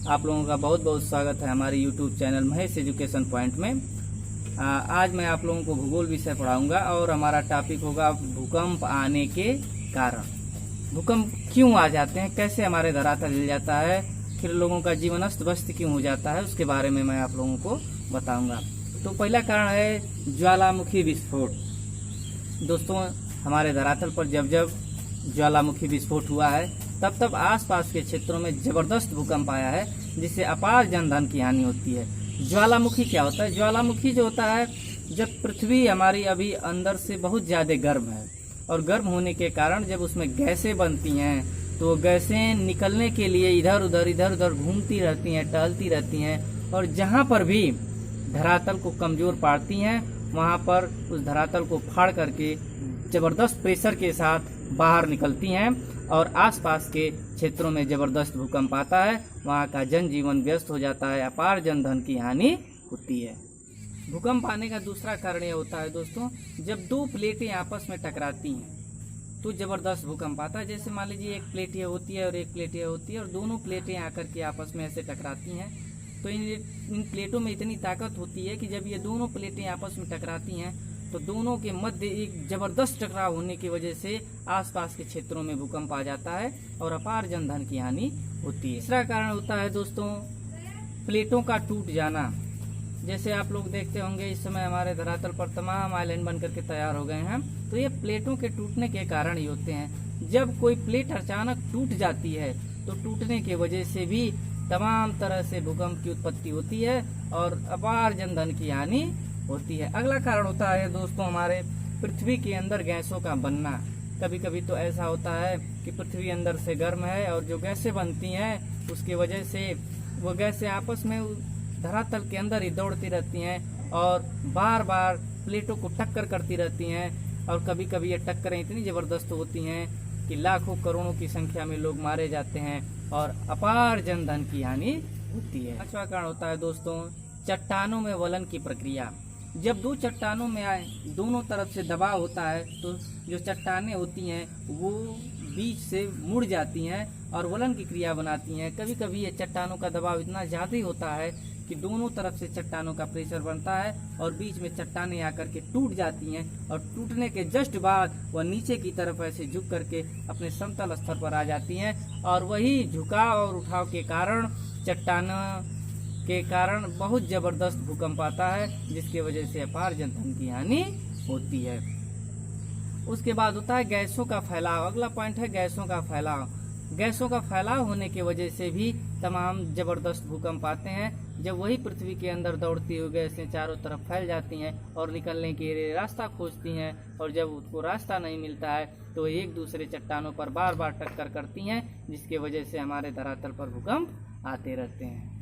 आप लोगों का बहुत बहुत स्वागत है हमारे YouTube channel Mahesh education point में। आज मैं आप लोगों को भूगोल विषय पढ़ाऊंगा और हमारा टॉपिक होगा भूकंप आने के कारण। भूकंप क्यों आ जाते हैं, कैसे हमारे धरातल हिल जाता है, फिर लोगों का जीवन अस्त व्यस्त क्यों हो जाता है, उसके बारे में मैं आप लोगों को बताऊंगा। तो पहला कारण है ज्वालामुखी विस्फोट। दोस्तों, हमारे धरातल पर जब जब ज्वालामुखी विस्फोट हुआ है तब आसपास के क्षेत्रों में जबरदस्त भूकंप आया है, जिससे अपार जनधन की हानि होती है। ज्वालामुखी क्या होता है? ज्वालामुखी जो होता है, जब पृथ्वी हमारी अभी अंदर से बहुत ज्यादा गर्म है और गर्म होने के कारण जब उसमें गैसें बनती हैं तो गैसें निकलने के लिए इधर उधर घूमती रहती हैं, टहलती रहती हैं, और जहां पर भी धरातल को कमजोर पाड़ती हैं वहां पर उस धरातल को फाड़ करके जबरदस्त प्रेशर के साथ बाहर निकलती हैं और आसपास के क्षेत्रों में जबरदस्त भूकंप आता है। वहां का जनजीवन व्यस्त हो जाता है, अपार जनधन की हानि होती है। भूकंप आने का दूसरा कारण यह होता है दोस्तों, जब दो प्लेटें आपस में टकराती हैं तो जबरदस्त भूकंप आता है। जैसे मान लीजिए एक प्लेट ये होती है और एक प्लेट ये होती है और दोनों प्लेटें आकर के आपस में ऐसे टकराती हैं, तो इन प्लेटों में इतनी ताकत होती है कि जब ये दोनों प्लेटें आपस में टकराती हैं तो दोनों के मध्य एक जबरदस्त टकराव होने की वजह से आसपास के क्षेत्रों में भूकंप आ जाता है और अपार जनधन की हानि होती है। तीसरा कारण होता है दोस्तों प्लेटों का टूट जाना। जैसे आप लोग देखते होंगे इस समय हमारे धरातल पर तमाम आइलैंड बनकर के तैयार हो गए हैं, तो ये प्लेटों के टूटने के कारण ही होते हैं। जब कोई प्लेट अचानक टूट जाती है तो टूटने की वजह से भी तमाम तरह से भूकंप की उत्पत्ति होती है और अपार जनधन की हानि होती है। अगला कारण होता है दोस्तों हमारे पृथ्वी के अंदर गैसों का बनना। कभी कभी तो ऐसा होता है कि पृथ्वी अंदर से गर्म है और जो गैसें बनती हैं उसकी वजह से वो गैसें आपस में धरातल के अंदर ही दौड़ती रहती हैं और बार बार प्लेटों को टक्कर करती रहती हैं, और कभी कभी ये टक्करें इतनी जबरदस्त होती हैं कि लाखों करोड़ों की संख्या में लोग मारे जाते हैं और अपार जनधन की हानि होती है। पांचवा कारण होता है दोस्तों चट्टानों में वलन की प्रक्रिया। जब दो चट्टानों में दोनों तरफ से दबाव होता है तो जो चट्टानें होती हैं वो बीच से मुड़ जाती हैं और वलन की क्रिया बनाती हैं। कभी कभी ये चट्टानों का दबाव इतना ज्यादा ही होता है कि दोनों तरफ से चट्टानों का प्रेशर बनता है और बीच में चट्टानें आकर के टूट जाती हैं, और टूटने के जस्ट बाद वह नीचे की तरफ ऐसे झुक करके अपने समतल स्तर पर आ जाती हैं, और वही झुकाव और उठाव के कारण चट्टानों के कारण बहुत जबरदस्त भूकंप आता है, जिसकी वजह से अपार जनधन की हानि होती है। उसके बाद होता है गैसों का फैलाव। अगला पॉइंट है गैसों का फैलाव। गैसों का फैलाव होने की वजह से भी तमाम जबरदस्त भूकंप आते हैं। जब वही पृथ्वी के अंदर दौड़ती हुई गैसें चारों तरफ फैल जाती हैं और निकलने के लिए रास्ता खोजती हैं, और जब उसको रास्ता नहीं मिलता है तो एक दूसरे चट्टानों पर बार बार टक्कर करती हैं, जिसकी वजह से हमारे धरातल पर भूकंप आते रहते हैं।